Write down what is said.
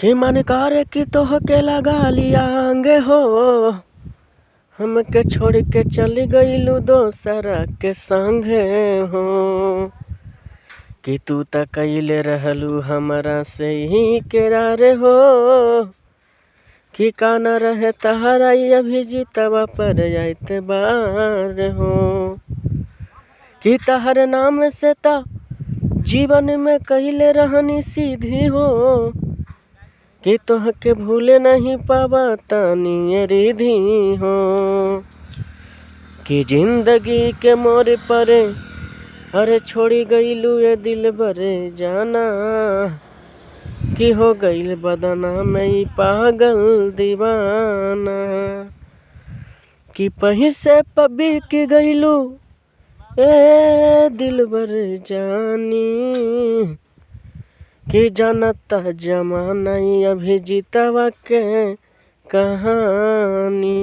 कि मन करे कि तोहके लगा लिया आंगे हो, हमके छोड़ के चली गईलू दोसरा के संगे हो। कि तू त कइले रहलू हमरा से ही करार हो, कि काना रहे तहरा अभी जीतवा पर एतबार हो। कि तहर नाम से त जीवन में कइले रहनी सीधी हो, कि तोहके भूले नहीं पावा तानी रिधी हो। कि जिंदगी के मोर परे अरे छोड़ी गईलू ये दिल बरे जाना, कि हो गईल बदना में पागल दीवाना। कि पही से पबी की गईलू ए दिल बर जानी, कि जानता जमाना अभी जीतवा के कहानी।